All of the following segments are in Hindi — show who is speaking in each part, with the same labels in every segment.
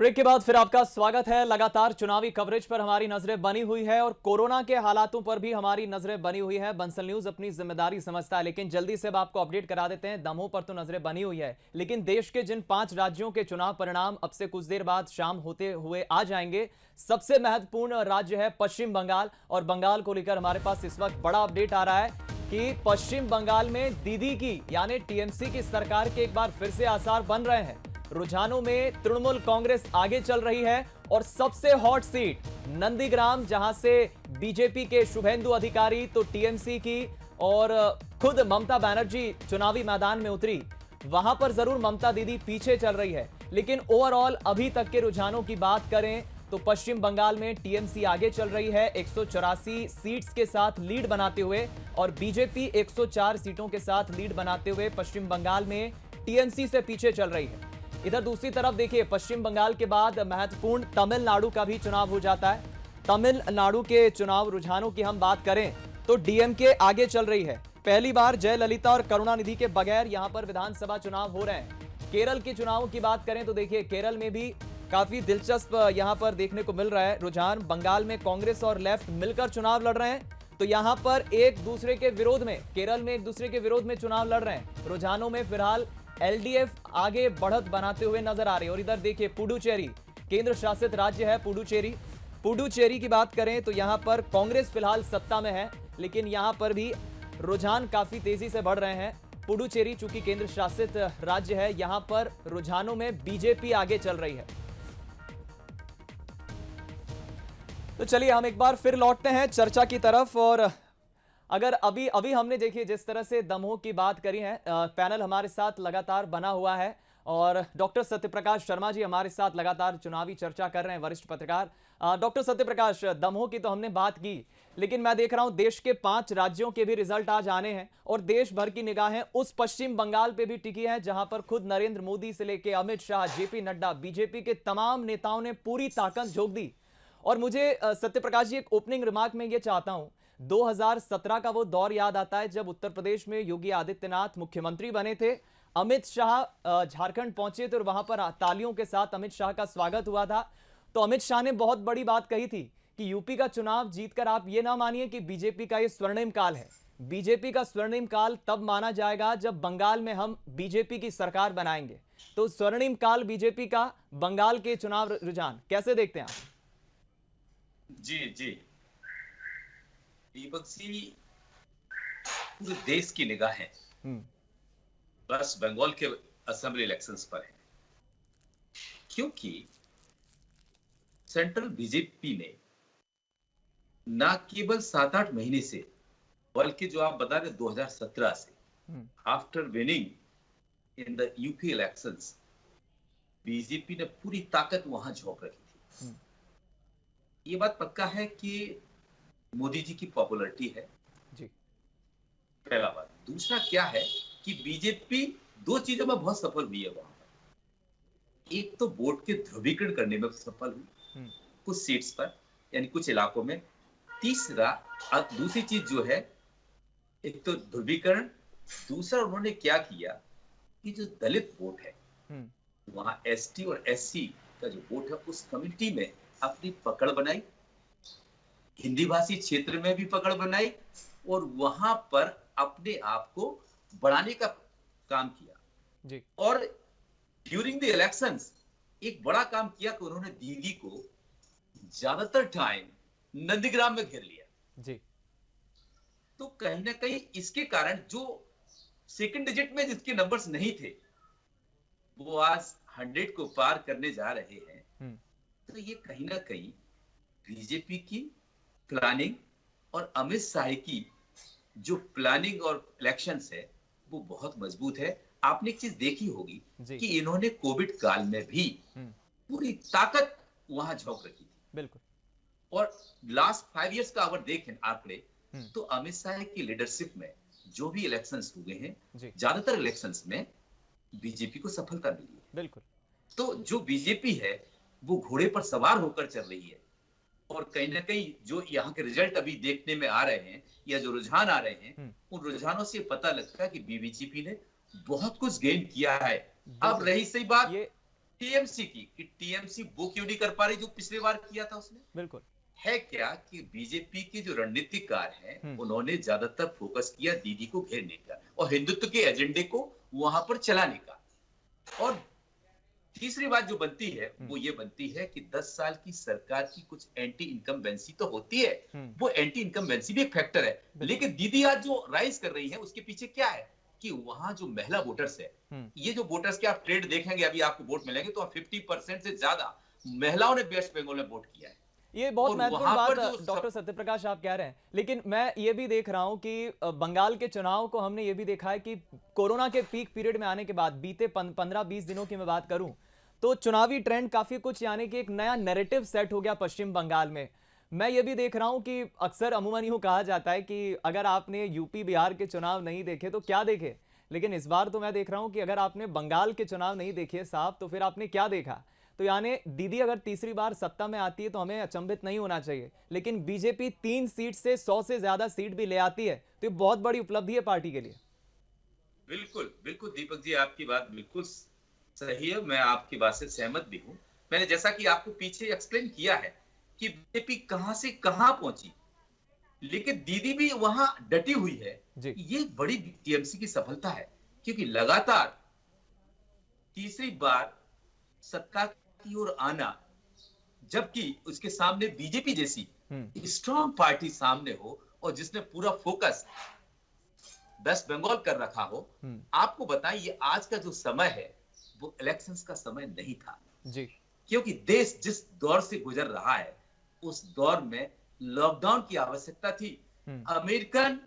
Speaker 1: ब्रेक के बाद फिर आपका स्वागत है। लगातार चुनावी कवरेज पर हमारी नजरें बनी हुई है और कोरोना के हालातों पर भी हमारी नजरें बनी हुई है। बंसल न्यूज अपनी जिम्मेदारी समझता है, लेकिन जल्दी से अब आपको अपडेट करा देते हैं। दमोह पर तो नजरें बनी हुई है, लेकिन देश के जिन 5 राज्यों के चुनाव परिणाम अब से कुछ देर बाद शाम होते हुए आ जाएंगे, सबसे महत्वपूर्ण राज्य है पश्चिम बंगाल। और बंगाल को लेकर हमारे पास इस वक्त बड़ा अपडेट आ रहा है कि पश्चिम बंगाल में दीदी की यानी टीएमसी की सरकार के एक बार फिर से आसार बन रहे हैं। रुझानों में तृणमूल कांग्रेस आगे चल रही है और सबसे हॉट सीट नंदीग्राम, जहां से बीजेपी के शुभेंदु अधिकारी तो टीएमसी की और खुद ममता बनर्जी चुनावी मैदान में उतरी, वहां पर जरूर ममता दीदी पीछे चल रही है। लेकिन ओवरऑल अभी तक के रुझानों की बात करें तो पश्चिम बंगाल में टीएमसी आगे चल रही है 184 सीट्स के साथ लीड बनाते हुए, और बीजेपी 104 सीटों के साथ लीड बनाते हुए पश्चिम बंगाल में टीएमसी से पीछे चल रही है। इधर दूसरी तरफ देखिए, पश्चिम बंगाल के बाद महत्वपूर्ण तमिलनाडु का भी चुनाव हो जाता है। तमिलनाडु के चुनाव रुझानों की हम बात करें तो डीएमके आगे चल रही है। पहली बार जयललिता और करुणानिधि के बगैर यहां पर विधानसभा चुनाव हो रहे हैं। केरल के चुनावों की बात करें तो देखिए, केरल में भी काफी दिलचस्प यहां पर देखने को मिल रहा है रुझान। बंगाल में कांग्रेस और लेफ्ट मिलकर चुनाव लड़ रहे हैं, तो यहां पर एक दूसरे के विरोध में, केरल में एक दूसरे के विरोध में चुनाव लड़ रहे हैं। रुझानों में फिलहाल एलडीएफ आगे बढ़त बनाते हुए नजर आ रही है। और इधर देखिए, पुडुचेरी केंद्र शासित राज्य है। पुडुचेरी की बात करें तो यहां पर कांग्रेस फिलहाल सत्ता में है, लेकिन यहां पर भी रुझान काफी तेजी से बढ़ रहे हैं। पुडुचेरी चूंकि केंद्र शासित राज्य है, यहां पर रुझानों में बीजेपी आगे चल रही है। तो चलिए हम एक बार फिर लौटते हैं चर्चा की तरफ। और अगर अभी अभी हमने देखिए जिस तरह से दमोह की बात करी है, पैनल हमारे साथ लगातार बना हुआ है और डॉक्टर सत्यप्रकाश शर्मा जी हमारे साथ लगातार चुनावी चर्चा कर रहे हैं, वरिष्ठ पत्रकार। डॉक्टर सत्यप्रकाश, दमोह की तो हमने बात की, लेकिन मैं देख रहा हूं देश के 5 राज्यों के भी रिजल्ट आज आने हैं और देश भर की निगाहें उस पश्चिम बंगाल पे भी टिकी है, जहां पर खुद नरेंद्र मोदी से लेके अमित शाह, जेपी नड्डा, बीजेपी के तमाम नेताओं ने पूरी ताकत झोंक दी। और मुझे सत्यप्रकाश जी एक ओपनिंग रिमार्क में ये चाहता हूं, 2017 का वो दौर याद आता है जब उत्तर प्रदेश में योगी आदित्यनाथ मुख्यमंत्री बने थे। अमित शाह झारखंड पहुंचे थे और वहां पर तालियों के साथ अमित शाह का स्वागत हुआ था। तो अमित शाह ने बहुत बड़ी बात कही थी कि यूपी का चुनाव जीतकर आप ये ना मानिए कि बीजेपी का ये स्वर्णिम काल है। बीजेपी का स्वर्णिम काल तब माना जाएगा जब बंगाल में हम बीजेपी की सरकार बनाएंगे। तो स्वर्णिम काल बीजेपी का, बंगाल के चुनाव रुझान कैसे देखते हैं आप?
Speaker 2: जी जी, दीपक जी, पूरे देश की निगाहें बस बंगाल के असेंबली इलेक्शंस पर है, क्योंकि सेंट्रल बीजेपी ने ना केवल 7-8 महीने से, बल्कि जो आप बता रहे 2017 से, after winning in the UP elections, BJP ने पूरी ताकत वहां झोंक रखी थी। ये बात पक्का है कि मोदी जी की पॉपुलैरिटी है
Speaker 1: जी।
Speaker 2: पहला बात। दूसरा क्या है कि बीजेपी 2 चीजों में बहुत सफल हुई है वहां पर। एक तो वोट के ध्रुवीकरण करने में सफल हुई कुछ सीट्स पर, यानी कुछ इलाकों में। तीसरा, दूसरी चीज जो है, एक तो ध्रुवीकरण, दूसरा उन्होंने क्या किया कि जो दलित वोट है वहां एसटी और एससी का जो वोट है उस कम्युनिटी में अपनी पकड़ बनाई, हिंदी भाषी क्षेत्र में भी पकड़ बनाई और वहां पर अपने आप को बढ़ाने का काम किया
Speaker 1: जी।
Speaker 2: और ड्यूरिंग द इलेक्शंस एक बड़ा काम किया कि उन्होंने दीदी को ज्यादातर टाइम नंदीग्राम में घेर लिया
Speaker 1: जी।
Speaker 2: तो कहीं ना कहीं इसके कारण जो सेकंड डिजिट में जिसके नंबर्स नहीं थे वो आज 100 को पार करने जा रहे हैं। तो ये कहीं ना कहीं बीजेपी की प्लानिंग और अमित शाह की जो प्लानिंग और इलेक्शंस है वो बहुत मजबूत है। आपने एक चीज देखी होगी कि इन्होंने कोविड काल में भी पूरी ताकत वहां झोंक रखी थी।
Speaker 1: बिल्कुल।
Speaker 2: और लास्ट 5 इयर्स का अगर देखें आंकड़े तो अमित शाह की लीडरशिप में जो भी इलेक्शंस हुए हैं, ज्यादातर इलेक्शंस में बीजेपी को सफलता मिली है।
Speaker 1: बिल्कुल।
Speaker 2: तो जो बीजेपी है वो घोड़े पर सवार होकर चल रही है और कहीं ना कहीं जो यहाँ के रिजल्ट अभी देखने में आ रहे हैं या जो रुझान आ रहे हैं, उन रुझानों से पता लगता है कि बीजेपी ने बहुत कुछ गेन किया है। अब रही सही बात टीएमसी की, कि टीएमसी वो क्यों नहीं कर पा रही जो पिछली बार किया था उसने।
Speaker 1: बिल्कुल।
Speaker 2: है क्या कि बीजेपी के जो रणनीतिकार हैं
Speaker 1: हम्म।
Speaker 2: उन्होंने ज्यादातर फोकस किया दीदी को घेरने का और हिंदुत्व के एजेंडे को वहां पर चलाने का। और तीसरी बात जो बनती है वो ये बनती है कि 10 साल की सरकार की कुछ एंटी इनकम्बेंसी तो होती है, वो एंटी इनकम्बेंसी भी एक फैक्टर है, लेकिन दीदी आज जो राइज कर रही है उसके पीछे क्या है कि वहां जो महिला वोटर्स है, ये जो वोटर्स के आप ट्रेंड देखेंगे, अभी आपको वोट मिलेंगे तो 50% से ज्यादा महिलाओं ने वेस्ट बंगाल में वोट किया है।
Speaker 1: ये बहुत
Speaker 2: और
Speaker 1: महत्वपूर्ण
Speaker 2: वहां पर
Speaker 1: बात
Speaker 2: जो
Speaker 1: डॉक्टर सत्यप्रकाश आप कह रहे हैं, लेकिन मैं ये भी देख रहा हूं कि बंगाल के चुनाव को हमने ये भी देखा है कि कोरोना के पीक पीरियड में आने के बाद बीते 15-20 दिनों की मैं बात करूं तो चुनावी ट्रेंड काफी कुछ, यानी कि एक नया नैरेटिव सेट हो गया पश्चिम बंगाल में। मैं ये भी देख रहा हूं कि अक्सर अमूमन यूं कहा जाता है कि अगर आपने यूपी बिहार के चुनाव नहीं देखे तो क्या देखे, लेकिन इस बार तो मैं देख रहा हूं कि अगर आपने बंगाल के चुनाव नहीं देखे साहब तो फिर आपने क्या देखा। तो यानी दीदी अगर तीसरी बार सत्ता में आती है तो हमें अचंभित नहीं होना चाहिए, लेकिन बीजेपी 3 सीट से 100 से ज्यादा सीट भी ले आती है तो ये बहुत बड़ी उपलब्धि है पार्टी के लिए।
Speaker 2: बिल्कुल बिल्कुल दीपक जी, आपकी बात बिल्कुल सही है, मैं आपकी बात से सहमत भी हूं। मैंने जैसा कि आपको पीछे एक्सप्लेन किया है कि बीजेपी कहां से कहां पहुंची, लेकिन दीदी भी वहां डटी हुई है।
Speaker 1: जी।
Speaker 2: ये बड़ी टीएमसी की सफलता है, क्योंकि लगातार तीसरी बार सत्ता की ओर आना, जबकि उसके सामने बीजेपी जैसी स्ट्रांग पार्टी सामने हो और जिसने पूरा फोकस वेस्ट बंगाल कर रखा हो। आपको बताएं, ये आज का जो समय है वो इलेक्शंस का समय नहीं था
Speaker 1: जी।
Speaker 2: क्योंकि देश जिस दौर से गुजर रहा है उस दौर में लॉकडाउन की आवश्यकता थी। अमेरिकन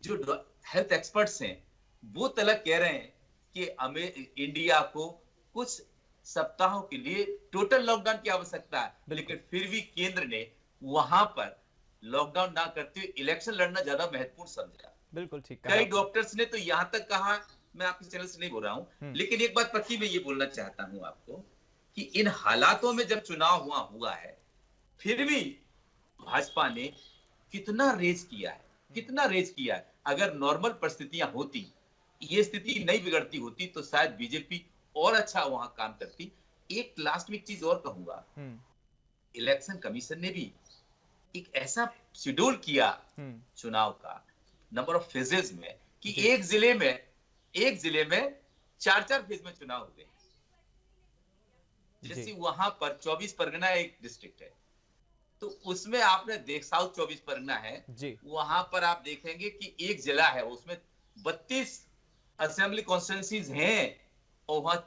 Speaker 2: जो हेल्थ एक्सपर्ट्स हैं वो तलक कह रहे हैं कि इंडिया को कुछ सप्ताहों के लिए टोटल लॉकडाउन की आवश्यकता है, लेकिन फिर भी केंद्र ने वहां पर लॉकडाउन ना करते हुए इलेक्शन लड़ना ज्यादा महत्वपूर्ण समझा।
Speaker 1: बिल्कुल ठीक।
Speaker 2: कई डॉक्टर्स ने तो यहां तक कहा, मैं आपके चैनल से नहीं बोल रहा हूं, लेकिन एक बात पक्की मैं ये बोलना चाहता हूं आपको कि इन हालातों में जब चुनाव हुआ है फिर भी भाजपा ने कितना रेज किया है, कितना रेज किया है। अगर नॉर्मल परिस्थितियां होती, ये स्थिति नहीं बिगड़ती होती तो शायद बीजेपी और अच्छा वहां काम करती। एक लास्ट में एक चीज और कहूंगा, इलेक्शन कमीशन ने भी एक ऐसा शेड्यूल किया चुनाव का नंबर ऑफ फेजेस में कि एक जिले में 4-4 फेज में चुनाव हुए। जैसे वहां पर 24 परगना एक डिस्ट्रिक्ट है, तो उसमें आपने साउथ 24 परगना है जी। वहां पर आप देखेंगे कि एक जिला है उसमें 32 असेंबली कॉन्स्टिट्यूंसीज हैं और वहां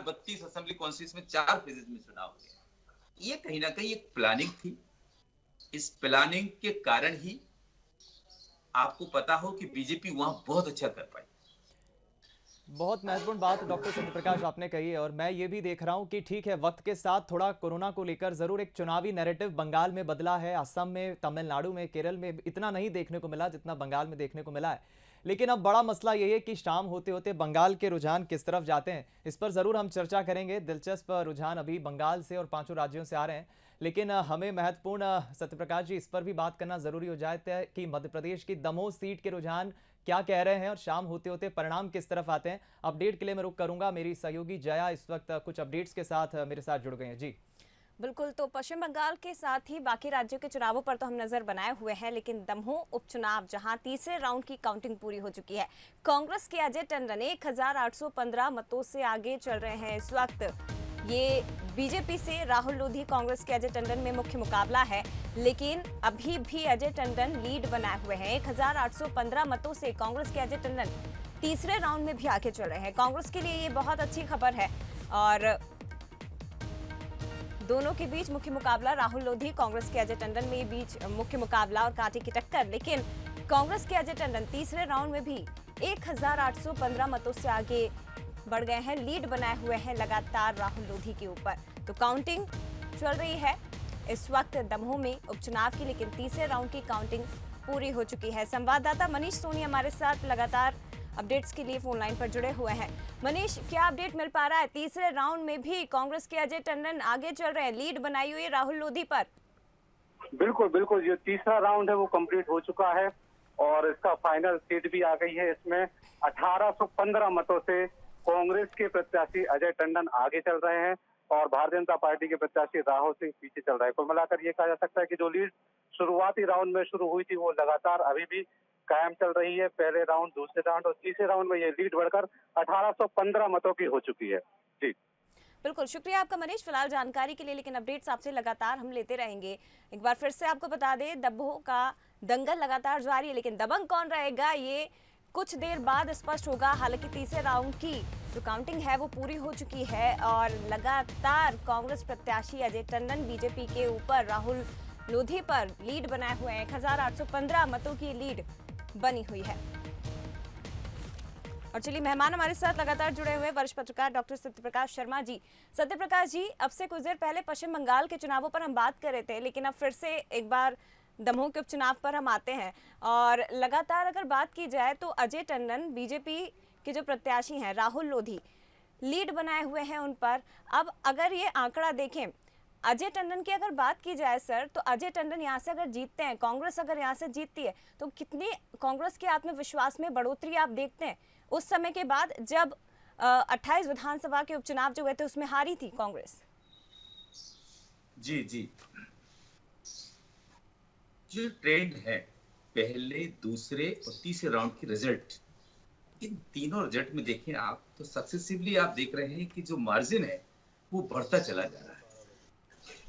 Speaker 2: 32 असेंबली कॉन्स्टिट्यूंसी में 4 फेजेस में चुनाव हुए। ये कहीं ना कहीं एक प्लानिंग थी। इस प्लानिंग के कारण ही आपको पता हो कि बीजेपी वहां बहुत अच्छा कर पाई।
Speaker 1: बहुत महत्वपूर्ण बात डॉक्टर सत्यप्रकाश आपने कही है, और मैं ये भी देख रहा हूं कि ठीक है, वक्त के साथ थोड़ा कोरोना को लेकर जरूर एक चुनावी नैरेटिव बंगाल में बदला है, असम में, तमिलनाडु में, केरल में इतना नहीं देखने को मिला जितना बंगाल में देखने को मिला है। लेकिन अब बड़ा मसला ये है कि शाम होते होते बंगाल के रुझान किस तरफ जाते हैं, इस पर जरूर हम चर्चा करेंगे। दिलचस्प रुझान अभी बंगाल से और 5 राज्यों से आ रहे हैं, लेकिन हमें महत्वपूर्ण सत्यप्रकाश जी इस पर भी बात करना जरूरी हो जाता है कि मध्य प्रदेश की दमोह सीट के रुझान क्या कह रहे हैं और शाम होते होते परिणाम किस तरफ आते हैं। अपडेट के लिए मैं रुक करूंगा, मेरी सहयोगी जया इस वक्त कुछ अपडेट्स के साथ मेरे साथ जुड़ गए हैं। जी
Speaker 3: बिल्कुल, तो पश्चिम बंगाल के साथ ही बाकी राज्यों के चुनावों पर तो हम नजर बनाए हुए हैं, लेकिन दमोह उपचुनाव जहां तीसरे राउंड की काउंटिंग पूरी हो चुकी है, कांग्रेस के अजय टंडन 1815 मतों से आगे चल रहे हैं इस वक्त। ये बीजेपी से राहुल लोधी, कांग्रेस के अजय टंडन में मुख्य मुकाबला है, लेकिन अभी भी अजय टंडन लीड बनाए हुए हैं। 1815 मतों से कांग्रेस के अजय टंडन तीसरे राउंड में भी आगे चल रहे हैं। कांग्रेस के लिए ये बहुत अच्छी खबर है और दोनों के बीच मुख्य मुकाबला, राहुल लोधी कांग्रेस के अजय टंडन में बीच मुख्य मुकाबला और कांटे की टक्कर, लेकिन कांग्रेस के अजय टंडन तीसरे राउंड में भी 1815 मतों से आगे बढ़ गए हैं, लीड बनाए हुए हैं लगातार राहुल लोधी के ऊपर। तो काउंटिंग चल रही है इस वक्त दमोह में उपचुनाव की, लेकिन तीसरे राउंड की काउंटिंग पूरी हो चुकी है। संवाददाता मनीष सोनी हमारे साथ लगातार अपडेट्स के लिए फोन लाइन पर जुड़े हुए हैं। मनीष, क्या अपडेट मिल पा रहा है? तीसरे राउंड में भी कांग्रेस के अजय टंडन आगे चल रहे हैं, लीड बनाई हुई है राहुल लोधी पर।
Speaker 4: बिल्कुल बिल्कुल, ये तीसरा राउंड है वो कंप्लीट हो चुका है और इसका फाइनल सीट भी आ गई है। इसमें 1815 मतों से कांग्रेस के प्रत्याशी अजय टंडन आगे चल रहे हैं, और भारतीय जनता पार्टी के प्रत्याशी राहुल सिंह पीछे चल रहे हैं। कुल मिलाकर ये कहा जा सकता है कि जो लीड शुरुआती राउंड में शुरू हुई थी वो लगातार अभी भी कायम चल रही है। पहले राउंड, दूसरे राउंड और तीसरे राउंड में ये लीड बढ़कर 1815 मतों की हो चुकी है। जी
Speaker 3: बिल्कुल, शुक्रिया आपका मनीष फिलहाल जानकारी के लिए, लेकिन अपडेट्स आपसे लगातार हम लेते रहेंगे। एक बार फिर से आपको बता दें, दबों का दंगल लगातार जारी है, लेकिन दबंग कौन रहेगा ये कुछ देर बाद स्पष्ट होगा। हालांकि तीसरे राउंड की जो काउंटिंग है वो पूरी हो चुकी है और लगातार कांग्रेस प्रत्याशी अजय टंडन बीजेपी के ऊपर राहुल लोधी पर लीड बनाए हुए हैं। 1815 मतों की लीड बनी हुई है। और चलिए, मेहमान हमारे साथ लगातार जुड़े हुए वरिष्ठ पत्रकार डॉक्टर सत्यप्रकाश शर्मा जी। सत्यप्रकाश जी, अब से कुछ देर पहले पश्चिम बंगाल के चुनावों पर हम बात कर रहे थे, लेकिन अब फिर से एक बार दमोह के उपचुनाव पर हम आते हैं। और लगातार अगर बात की जाए तो अजय टंडन बीजेपी के जो प्रत्याशी हैं राहुल लोधी लीड बनाए हुए हैं उन पर। अब अगर ये आंकड़ा देखें, अजय टंडन की अगर बात की जाए सर, तो अजय टंडन यहाँ से अगर जीतते हैं, कांग्रेस अगर यहाँ से जीतती है, तो कितनी कांग्रेस के आत्मविश्वास में बढ़ोतरी आप देखते हैं उस समय के बाद जब 28 विधानसभा के उपचुनाव जो हुए थे उसमें हारी थी कांग्रेस?
Speaker 2: जी जी, जो ट्रेंड है पहले, दूसरे और तीसरे राउंड की रिजल्ट, इन तीनों रिजल्ट में देखें आप तो सक्सेसिवली आप देख रहे हैं कि जो मार्जिन है वो बढ़ता चला जा रहा है।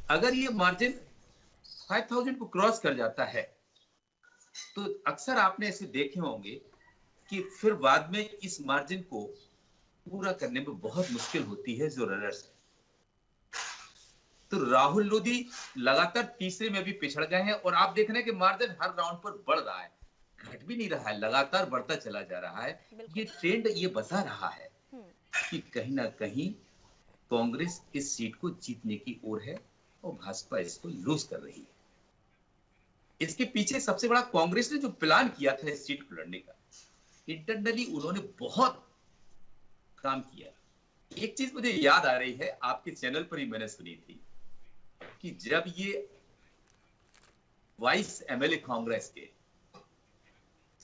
Speaker 2: अगर ये मार्जिन 5000 को क्रॉस कर जाता है तो अक्सर आपने ऐसे देखे होंगे कि फिर बाद में इस मार्जिन को पूरा करने में बहुत मुश्किल होती है जो रनर्स है। तो राहुल लोधी लगातार तीसरे में भी पिछड़ गए हैं और आप देख रहे हैं कि मार्जिन हर राउंड पर बढ़ रहा है, घट भी नहीं रहा है, लगातार बढ़ता चला जा रहा है। ये ट्रेंड ये बता रहा है कि कहीं ना कहीं कांग्रेस इस सीट को जीतने की ओर है और भाजपा इसको लूज कर रही है। इसके पीछे सबसे बड़ा कांग्रेस ने जो प्लान किया था इस सीट को लड़ने का, इंटरनली उन्होंने बहुत काम किया। एक चीज मुझे याद आ रही है, आपके चैनल पर ही मैंने सुनी थी कि जब ये वाइस एमएलए कांग्रेस के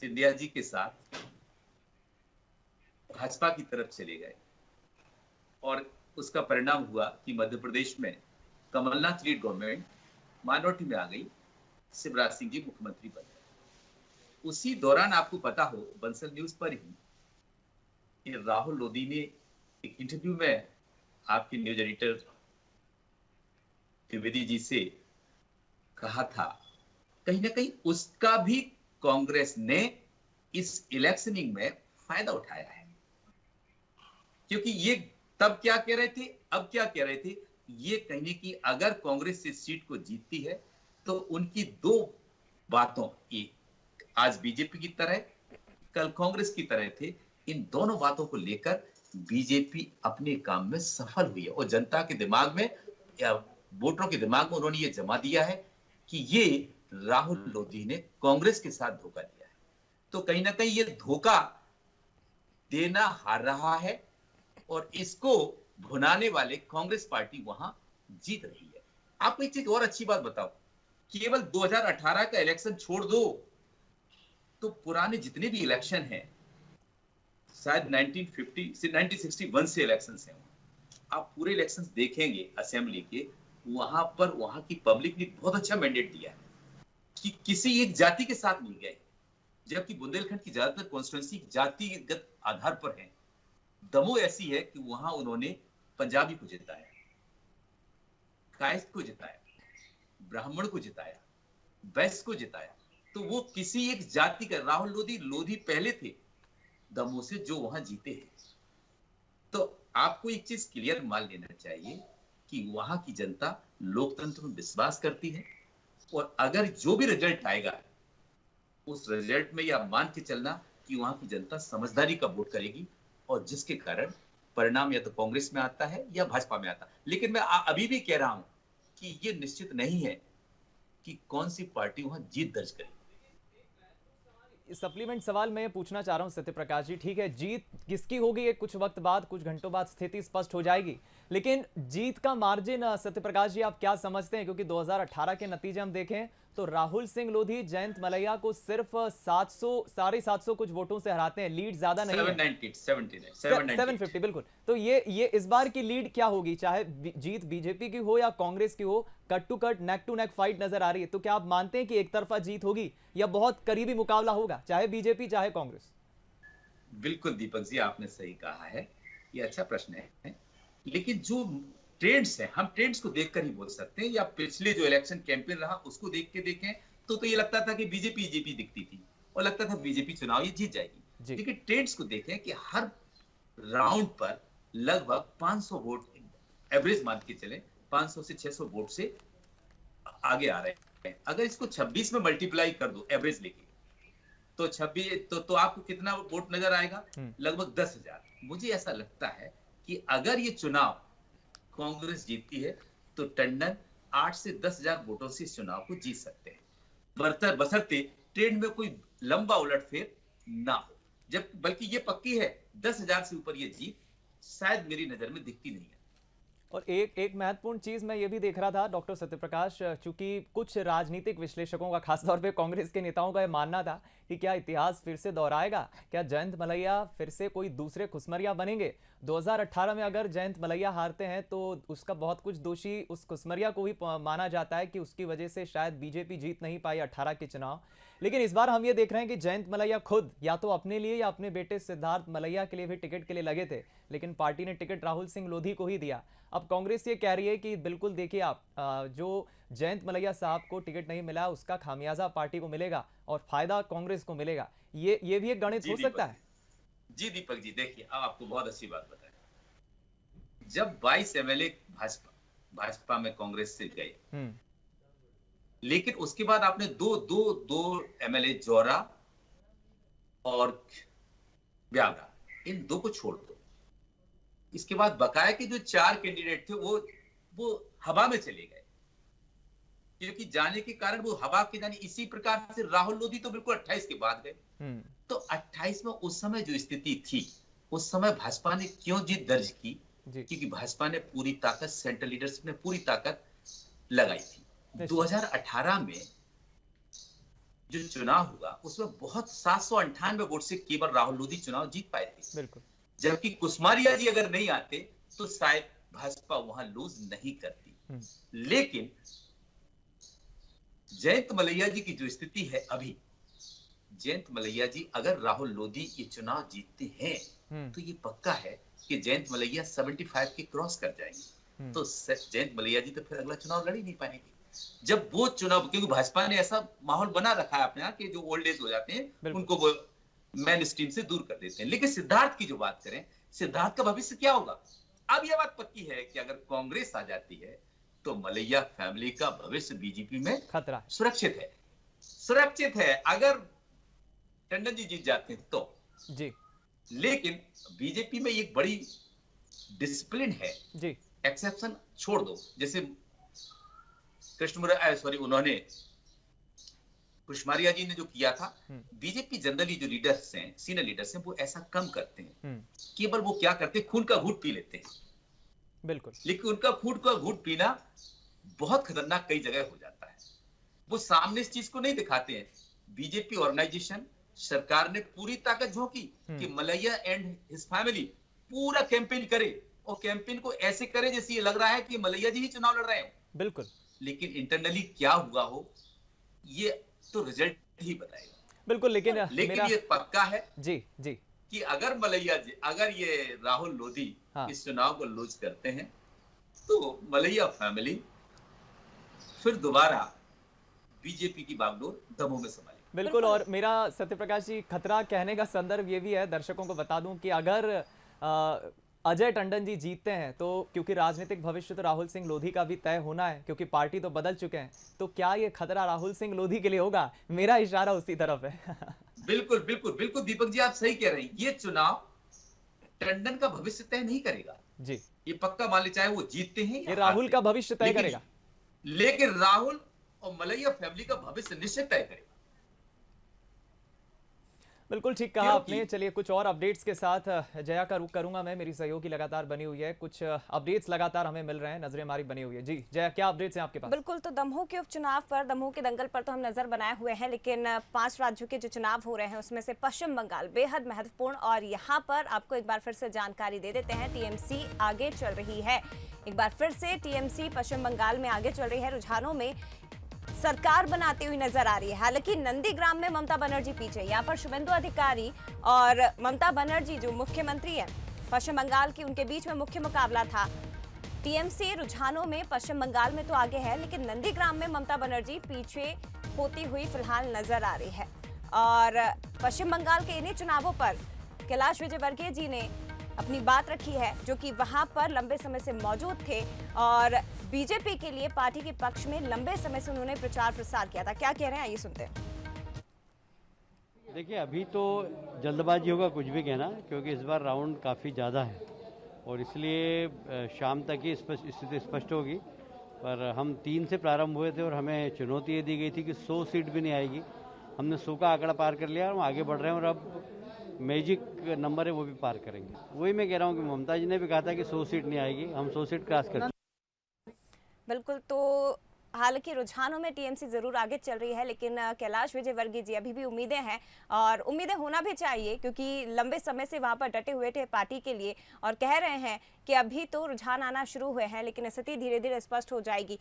Speaker 2: सिंधिया जी के साथ भाजपा की तरफ चले गए और उसका परिणाम हुआ कि मध्य प्रदेश में कमलनाथ लीड गवर्नमेंट माइनॉरिटी में आ गई, शिवराज सिंह जी मुख्यमंत्री बन गए। उसी दौरान आपको पता हो, बंसल न्यूज पर ही कि राहुल लोधी ने एक इंटरव्यू में आपके न्यूज एडिटर त्रिवेदी जी से कहा था, कहीं ना कहीं उसका भी कांग्रेस ने इस इलेक्शनिंग में फायदा उठाया है। क्योंकि ये तब क्या कह रहे थे, अब क्या कह रहे थे, ये कहने की अगर कांग्रेस इस सीट को जीतती है तो उनकी दो बातों, एक आज बीजेपी की तरह कल कांग्रेस की तरह थे, इन दोनों बातों को लेकर बीजेपी अपने काम में सफल हुई है और जनता के दिमाग में या वोटरों के दिमाग में उन्होंने ये जमा दिया है कि ये राहुल लोधी ने कांग्रेस के साथ धोखा दिया है। तो कहीं ना कहीं ये धोखा देना हार रहा है और इसको भुनाने वाले कांग्रेस पार्टी वहां जीत रही है। आपको एक चीज और अच्छी बात बताओ, केवल 2018 का इलेक्शन छोड़ दो तो पुराने जितने भी इलेक्शन हैं, शायद 1950 से 1961 से इलेक्शंस हैं, आप पूरे इलेक्शंस देखेंगे असेंबली के, वहां पर वहां की पब्लिक ने बहुत अच्छा मैंडेट दिया है कि किसी एक जाति के साथ नहीं गए, जबकि बुंदेलखंड की ज्यादातर कॉन्स्टिट्यूएंसी जातिगत आधार पर है। दमोह ऐसी है कि वहां उन्होंने पंजाबी को जिताया, कायस्थ को जिताया, ब्राह्मण को जिताया, वैश्य को जिताया। तो वो किसी एक जाति का, राहुल लोधी पहले थे दमोह से जो वहां जीते हैं। तो आपको एक चीज क्लियर मान लेना चाहिए कि वहां की जनता लोकतंत्र में विश्वास करती है और अगर जो भी रिजल्ट आएगा उस रिजल्ट में यह मान के चलना कि वहां की जनता समझदारी का वोट करेगी और जिसके कारण परिणाम या तो कांग्रेस में आता है या भाजपा में आता है। लेकिन मैं अभी भी कह रहा हूं कि यह निश्चित नहीं है कि कौन सी पार्टी वहां जीत दर्ज करेगी।
Speaker 1: सप्लीमेंट सवाल मैं पूछना चाह रहा हूं सत्यप्रकाश जी, ठीक है, जीत किसकी होगी ये कुछ वक्त बाद, कुछ घंटों बाद स्थिति स्पष्ट हो जाएगी, लेकिन जीत का मार्जिन सत्यप्रकाश जी आप क्या समझते हैं? क्योंकि 2018 के नतीजे हम देखें तो राहुल सिंह लोधी जयंत मलैया को सिर्फ 750 कुछ वोटों से हराते हैं। लीड ज्यादा नहीं है, 750 बिल्कुल। तो ये इस बार की लीड क्या होगी, चाहे जीत बीजेपी की हो या कांग्रेस की हो, कट टू नेक फाइट नजर आ रही है। तो क्या आप मानते हैं कि एक तरफा जीत होगी या बहुत करीबी मुकाबला होगा, चाहे बीजेपी चाहे कांग्रेस?
Speaker 2: बिल्कुल दीपक जी, आपने सही कहा है, ये अच्छा प्रश्न है। लेकिन जो ट्रेंड्स हैं, हम ट्रेंड्स को देखकर ही बोल सकते हैं, या पिछले जो इलेक्शन कैंपेन रहा उसको देख के देखें तो ये लगता था कि बीजेपी दिखती थी और लगता था बीजेपी चुनाव ये जीत जाएगी। लेकिन ट्रेंड्स को देखें कि हर राउंड पर लगभग 500 वोट एवरेज मान के चले, 500 से 600 वोट से आगे आ रहे हैं। अगर इसको 26 में मल्टीप्लाई कर दो एवरेज लेके, तो 26 तो आपको कितना वोट नजर आएगा? लगभग 10,000। मुझे ऐसा लगता है कि अगर ये चुनाव कांग्रेस जीतती है तो टंडन 8 से 10,000 वोटों से इस चुनाव को जीत सकते हैं, बशर्ते ट्रेंड में कोई लंबा उलटफेर ना हो। जब बल्कि ये पक्की है 10,000 से ऊपर ये जीत शायद मेरी नजर में दिखती नहीं है।
Speaker 1: और एक महत्वपूर्ण चीज मैं ये भी देख रहा था डॉक्टर सत्यप्रकाश, चूंकि कुछ राजनीतिक विश्लेषकों का, खासतौर पे कांग्रेस के नेताओं का यह मानना था कि क्या इतिहास फिर से दोहराएगा, क्या जयंत मलैया फिर से कोई दूसरे खुसमरिया बनेंगे। 2018 में अगर जयंत मलैया हारते हैं तो उसका बहुत कुछ दोषी उस खुसमरिया को भी माना जाता है कि उसकी वजह से शायद बीजेपी जीत नहीं पाई 18 के चुनाव। लेकिन इस बार हम ये देख रहे हैं कि जयंत मलैया खुद या तो अपने लिए या अपने बेटे सिद्धार्थ मलैया के लिए भी टिकट के लिए लगे थे, लेकिन पार्टी ने टिकट राहुल सिंह लोधी को ही दिया। अब कांग्रेस ये कह रही है कि बिल्कुल देखिए आप, जो जयंत मलैया साहब को टिकट नहीं मिला उसका खामियाजा पार्टी को मिलेगा और फायदा कांग्रेस को मिलेगा। ये भी एक गणित हो सकता है।
Speaker 2: जी दीपक जी, देखिए अब आपको बहुत अच्छी बात बताएं। जब 22 एमएलए भाजपा में कांग्रेस से गए, लेकिन उसके बाद आपने दो एमएलए जौरा और ब्यावरा, इन दो को छोड़ दो। इसके बाद बकाया के जो 4 कैंडिडेट थे वो हवा में चले गए, क्योंकि जाने के कारण वो हवा के जाने। इसी प्रकार से राहुल लोधी तो बिल्कुल 28 के बाद गए। तो 28 में उस समय जो स्थिति थी, उस समय भाजपा ने क्यों जीत दर्ज की? क्योंकि भाजपा ने पूरी ताकत, सेंट्रल लीडरशिप ने पूरी ताकत लगाई थी। 2018 में जो चुनाव हुआ उसमें बहुत 798 वोट से केवल राहुल लोधी चुनाव जीत पाए थे।
Speaker 1: बिल्कुल।
Speaker 2: जबकि कुशमारिया जी अगर नहीं आते तो शायद भाजपा वहां लूज नहीं करती। लेकिन जयंत मलैया जी की जो स्थिति है अभी, जयंत मलैया जी अगर राहुल लोधी ये चुनाव जीतते हैं तो ये पक्का है कि जयंत मलैया 75 के क्रॉस कर जाएंगे। तो जयंत मलैया जी तो फिर अगला चुनाव लड़ ही नहीं पाएंगे। जब वो चुनाव, क्योंकि भाजपा ने ऐसा माहौल बना रखा है अपने यहाँ कि जो ओल्ड एज हो जाते हैं उनको वो मेन स्ट्रीम से दूर कर देते हैं। लेकिन सिद्धार्थ की जो बात करें, सिद्धार्थ का भविष्य क्या होगा? अब यह बात पक्की है कि अगर कांग्रेस आ जाती है तो मलैया फैमिली का भविष्य बीजेपी में
Speaker 1: खतरा
Speaker 2: सुरक्षित है अगर टंडन जी जीत जाते हैं तो
Speaker 1: जी।
Speaker 2: लेकिन बीजेपी में एक बड़ी डिसिप्लिन है
Speaker 1: जी।
Speaker 2: एक्सेप्शन छोड़ दो, जैसे उन्होंने कुशमारिया जी ने जो किया था। बीजेपी जनरली जो लीडर्स हैं, सीनियर लीडर्स हैं, वो ऐसा कम करते हैं। केवल वो क्या करते हैं, खून का घूंट पी लेते हैं।
Speaker 1: बिल्कुल।
Speaker 2: लेकिन उनका खून का घूंट पीना बहुत खतरनाक कई जगह हो जाता है। वो सामने इस चीज को नहीं दिखाते हैं। बीजेपी ऑर्गेनाइजेशन, सरकार ने पूरी ताकत झोंकी कि मलैया एंड हिज फैमिली पूरा कैंपेन करे, और कैंपेन को ऐसे करे जैसे ये लग रहा है कि मलैया जी ही चुनाव लड़ रहे हैं।
Speaker 1: बिल्कुल।
Speaker 2: लेकिन इंटरनली क्या हुआ हो ये तो रिजल्ट ही बताएगा।
Speaker 1: बिल्कुल। लेकिन
Speaker 2: ये पक्का है
Speaker 1: जी
Speaker 2: कि अगर मलैया जी, अगर ये राहुल लोधी इस चुनाव को लूज करते हैं तो मलैया फैमिली फिर दोबारा बीजेपी की बागडोर दमोह में संभालेगी।
Speaker 1: बिल्कुल। और मेरा सत्यप्रकाश जी खतरा कहने का संदर्भ ये भी है, दर्शकों को बता दूं कि अगर अजय टंडन जी जीतते हैं तो, क्योंकि राजनीतिक भविष्य तो राहुल सिंह लोधी का भी तय होना है क्योंकि पार्टी तो बदल चुके हैं, तो क्या ये खतरा राहुल सिंह लोधी के लिए होगा? मेरा इशारा उसी तरफ है।
Speaker 2: बिल्कुल दीपक जी, आप सही कह रहे हैं। ये चुनाव टंडन का भविष्य तय नहीं करेगा जी, ये पक्का मान ले, चाहे वो जीतते हैं
Speaker 1: ये राहुल का भविष्य तय करेगा।
Speaker 2: लेकिन राहुल और मलैया फैमिली का भविष्य निश्चित तय करेगा।
Speaker 1: बिल्कुल ठीक कहा
Speaker 2: क्योंकि-
Speaker 1: आपने। चलिए कुछ और अपडेट्स के साथ जया का रुख करूंगा मैं। मेरी सहयोगी लगातार बनी हुई है, कुछ अपडेट्स लगातार हमें मिल रहे हैं, नजरें हमारी बनी हुई है। जी जया, क्या अपडेट्स हैं आपके पास?
Speaker 3: बिल्कुल, तो दमोह के उपचुनाव पर, दमोह के दंगल पर तो हम नजर बनाए हुए हैं, लेकिन 5 राज्यों के जो चुनाव हो रहे हैं उसमें से पश्चिम बंगाल बेहद महत्वपूर्ण, और यहाँ पर आपको एक बार फिर से जानकारी दे देते हैं, टीएमसी आगे चल रही है। एक बार फिर से टीएमसी पश्चिम बंगाल में आगे चल रही है, रुझानों में सरकार बनाती हुई नजर आ रही है। हालांकि नंदीग्राम में ममता बनर्जी पीछे, यहाँ पर शुभेंदु अधिकारी और ममता बनर्जी जो मुख्यमंत्री है पश्चिम बंगाल की, उनके बीच में मुख्य मुकाबला था। टीएमसी रुझानों में पश्चिम बंगाल में तो आगे है, लेकिन नंदीग्राम में ममता बनर्जी पीछे होती हुई फिलहाल नजर आ रही है। और पश्चिम बंगाल के इन्हीं चुनावों पर कैलाश विजयवर्गीय जी ने अपनी बात रखी है, जो कि वहां पर लंबे समय से मौजूद थे और बीजेपी के लिए पार्टी के पक्ष में लंबे समय से उन्होंने प्रचार प्रसार किया था। क्या कह रहे हैं, आइए सुनते हैं।
Speaker 5: देखिए, अभी तो जल्दबाजी होगा कुछ भी कहना, क्योंकि इस बार राउंड काफ़ी ज़्यादा है और इसलिए शाम तक ही स्थिति स्पष्ट होगी। पर हम 3 से प्रारंभ हुए थे और हमें चुनौती ये दी गई थी कि 100 सीट भी नहीं आएगी। हमने 100 का आंकड़ा पार कर लिया और हम आगे बढ़ रहे हैं, और अब मैजिक नंबर है वो भी पार करेंगे। वही मैं कह रहा हूँ कि ममता जी ने भी कहा था कि 100 सीट नहीं आएगी, हम 100 सीट क्रॉस कर।
Speaker 3: बिल्कुल, तो हालांकि रुझानों में टीएमसी जरूर आगे चल रही है, लेकिन कैलाश विजयवर्गीय जी अभी भी उम्मीदें हैं, और उम्मीदें होना भी चाहिए, क्योंकि लंबे समय से वहां पर डटे हुए थे पार्टी के लिए और कह रहे हैं कि अभी तो रुझान आना शुरू हुए हैं, लेकिन स्थिति धीरे धीरे स्पष्ट हो जाएगी।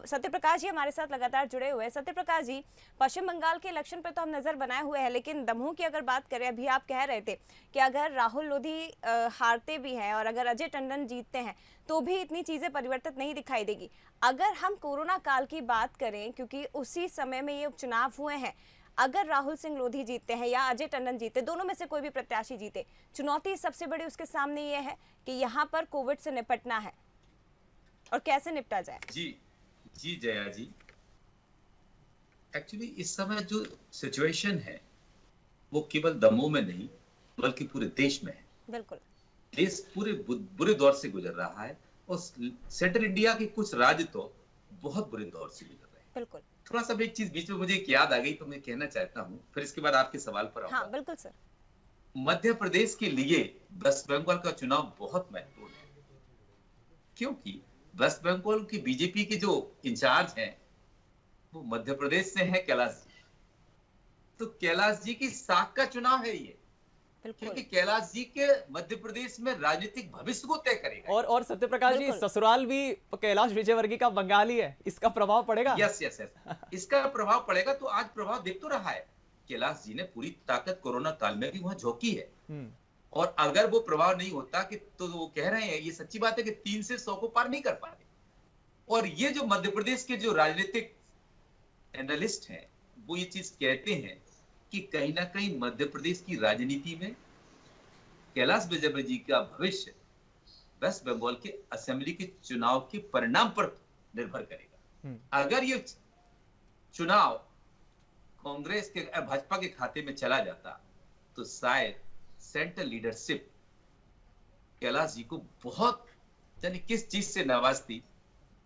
Speaker 3: सत्यप्रकाश जी हमारे साथ लगातार जुड़े हुए हैं। सत्यप्रकाश जी, पश्चिम बंगाल के इलेक्शन पर तो हम नजर बनाए हुए हैं, लेकिन दमोह की अगर बात करें, अभी आप कह रहे थे कि अगर राहुल लोधी हारते भी हैं और अगर अजय टंडन जीतते हैं तो भी इतनी चीजें परिवर्तित नहीं दिखाई देगी। अगर हम कोरोना काल की बात करें, क्योंकि उसी समय में ये उपचुनाव हुए हैं, अगर राहुल सिंह लोधी जीतते हैं या अजय टंडन जीते, दोनों में से कोई भी प्रत्याशी जीते, चुनौती सबसे बड़ी उसके सामने ये है कि यहाँ पर कोविड से निपटना है और कैसे निपटा जाए।
Speaker 2: जी जया जी, एक्चुअली इस समय जो सिचुएशन है वो केवल दमोह में नहीं बल्कि पूरे देश में है।
Speaker 3: बिल्कुल,
Speaker 2: देश पूरे बुरे दौर से गुजर रहा है और सेंट्रल इंडिया के कुछ राज्य तो बहुत बुरे दौर से गुजर रहे हैं।
Speaker 3: बिल्कुल,
Speaker 2: थोड़ा सा एक चीज बीच में मुझे एक याद आ गई तो मैं कहना चाहता हूँ, फिर इसके बाद आपके सवाल पर आऊंगा।
Speaker 3: हाँ बिल्कुल सर।
Speaker 2: मध्य प्रदेश के लिए वेस्ट बंगाल का चुनाव बहुत महत्वपूर्ण है, क्योंकि वेस्ट बंगाल की बीजेपी के जो इंचार्ज हैं वो मध्य प्रदेश से हैं, कैलाश जी। तो कैलाश जी की साख का चुनाव है ये, क्योंकि कैलाश जी के मध्य प्रदेश में राजनीतिक भविष्य को तय करेगा।
Speaker 1: और सत्यप्रकाश जी, ससुराल भी कैलाश विजयवर्गीय का बंगाली है, इसका प्रभाव पड़ेगा?
Speaker 2: यस इसका प्रभाव पड़ेगा। तो आज प्रभाव देख तो रहा है, कैलाश जी ने पूरी ताकत कोरोना काल में भी वहां झोंकी है, और अगर वो प्रभाव नहीं होता कि तो वो कह रहे हैं, ये सच्ची बात है कि 3 से 100 को पार नहीं कर पाए। और ये जो मध्य प्रदेश के जो राजनीतिक एनालिस्ट हैं वो ये चीज कहते हैं कि कहीं ना कहीं मध्य प्रदेश की राजनीति में कैलाश विजयवर्गीय जी का भविष्य वेस्ट बंगाल के असेंबली के चुनाव के परिणाम पर निर्भर करेगा। अगर ये चुनाव कांग्रेस के भाजपा के खाते में चला जाता तो शायद सेंट्रल लीडरशिप कैलाश जी को बहुत यानी किस चीज से नवाजती,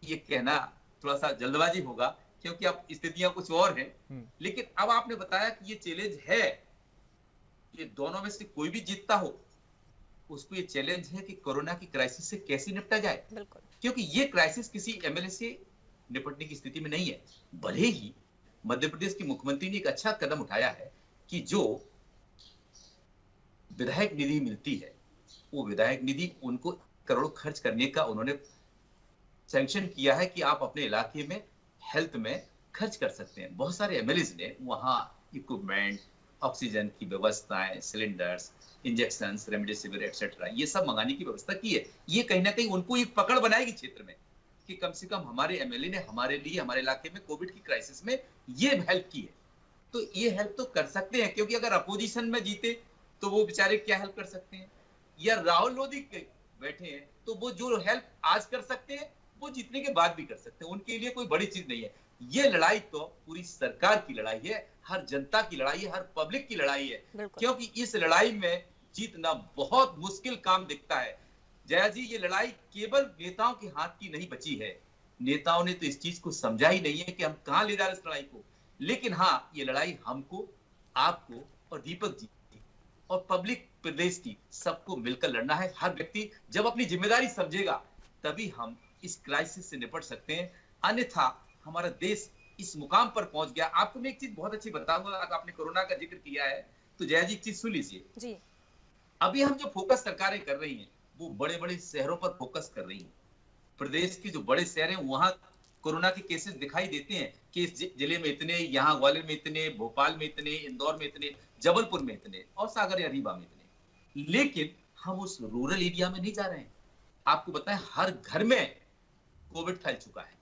Speaker 2: ये कहना थोड़ा सा जल्दबाजी होगा, क्योंकि अब स्थितियां कुछ और हैं। लेकिन अब आपने बताया कि ये चैलेंज है, ये दोनों में से कोई भी जीतता हो उसको ये चैलेंज है कि कोरोना की क्राइसिस से कैसे निपटा जाए।
Speaker 3: बिल्कुल,
Speaker 2: क्योंकि ये क्राइसिस किसी एमएलए से निपटने की स्थिति में नहीं है। भले ही मध्य प्रदेश की मुख्यमंत्री ने एक अच्छा कदम उठाया है कि जो विधायक निधि मिलती है वो विधायक निधि उनको करोड़ों खर्च करने का उन्होंने सैंक्शन किया है कि आप अपने इलाके में हेल्थ में खर्च कर सकते हैं। बहुत सारे एमएलएज ने वहां इक्विपमेंट, ऑक्सीजन की व्यवस्थाएं, सिलेंडर्स, इंजेक्शन, रेमडेसिविर एक्सेट्रा ये सब मंगाने की व्यवस्था की है। ये कहीं ना कहीं उनको एक पकड़ बनाएगी क्षेत्र में कि कम से कम हमारे एमएलए ने हमारे लिए हमारे इलाके में कोविड की क्राइसिस में ये हेल्प की है। तो ये हेल्प तो कर सकते हैं, क्योंकि अगर अपोजिशन में जीते तो वो बेचारे क्या हेल्प कर सकते हैं, या राहुल लोधी बैठे हैं तो वो जो हेल्प आज कर सकते हैं वो जीतने के बाद भी कर सकते हैं, उनके लिए कोई बड़ी चीज नहीं है। ये लड़ाई तो पूरी सरकार की लड़ाई है, हर जनता की लड़ाई है, हर पब्लिक की लड़ाई है, क्योंकि इस लड़ाई में जीतना बहुत मुश्किल काम दिखता है। जया जी, ये लड़ाई केवल नेताओं के हाथ की नहीं बची है। नेताओं ने तो इस चीज को समझा ही नहीं है कि हम कहां ले जा रहे हैं इस लड़ाई को। लेकिन हाँ, ये लड़ाई हमको, आपको और दीपक जी और पब्लिक प्रदेश की सबको मिलकर लड़ना है। हर व्यक्ति जब अपनी जिम्मेदारी समझेगा तभी हम इस क्राइसिस से निपट सकते हैं, अन्यथा हमारा देश इस मुकाम पर पहुंच गया। आपको मैं एक चीज बहुत अच्छी बताऊंगा, आपने कोरोना का जिक्र किया है तो जया जी एक चीज सुन लीजिए
Speaker 3: जी।
Speaker 2: अभी हम जो फोकस सरकारें कर रही हैं वो बड़े बड़े शहरों पर फोकस कर रही हैं। प्रदेश के जो बड़े शहर हैं वहां कोरोना के केसेस दिखाई देते हैं कि इस जिले में इतने, यहाँ ग्वालियर में इतने, भोपाल में इतने, इंदौर में इतने, जबलपुर में इतने और सागर या रीवा में इतने। लेकिन हम उस रूरल एरिया में नहीं जा रहे हैं। आपको बताएं हर घर में कोविड फैल चुका है।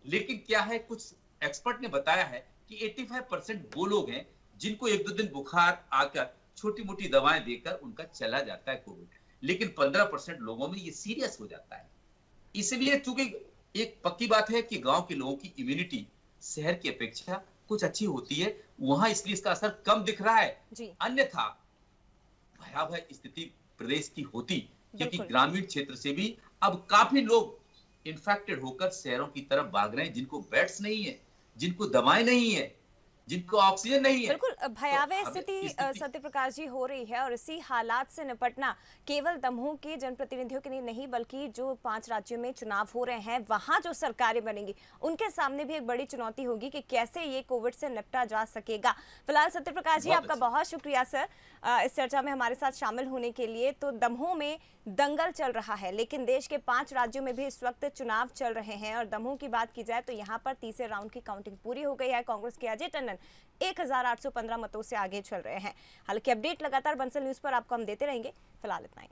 Speaker 2: लेकिन क्या है, कुछ एक्सपर्ट ने बताया है कि 85% वो लोग हैं जिनको एक दो दिन बुखार आकर छोटी मोटी दवाएं देकर उनका चला जाता है कोविड, लेकिन 15% लोगों में ये सीरियस हो जाता है। इसलिए चूंकि एक पक्की बात है कि गांव के लोगों की इम्यूनिटी शहर की अपेक्षा कुछ अच्छी होती है, वहां इसलिए इसका असर कम दिख रहा है। अन्यथा भयावह स्थिति प्रदेश की होती, क्योंकि ग्रामीण क्षेत्र से भी अब काफी लोग इन्फेक्टेड होकर शहरों की तरफ भाग रहे हैं, जिनको बेड्स नहीं है, जिनको दवाएं नहीं है, जिनको ऑक्सीजन नहीं है।
Speaker 3: बिल्कुल भयावह स्थिति सत्य प्रकाश जी हो रही है और इसी हालात से निपटना केवल दमोह के जनप्रतिनिधियों के लिए नहीं बल्कि जो 5 राज्यों में चुनाव हो रहे हैं वहां जो सरकारें बनेंगी उनके सामने भी एक बड़ी चुनौती होगी कि कैसे ये कोविड से निपटा जा सकेगा। फिलहाल सत्य प्रकाश जी आपका बहुत शुक्रिया सर इस चर्चा में हमारे साथ शामिल होने के लिए। तो दमोह में दंगल चल रहा है लेकिन देश के 5 राज्यों में भी इस वक्त चुनाव चल रहे हैं और दमोह की बात की जाए तो यहाँ पर तीसरे राउंड की काउंटिंग पूरी हो गई है। कांग्रेस के अजय टंडन 1815 मतों से आगे चल रहे हैं। हालांकि अपडेट लगातार बंसल न्यूज पर आपको हम देते रहेंगे। फिलहाल इतना ही।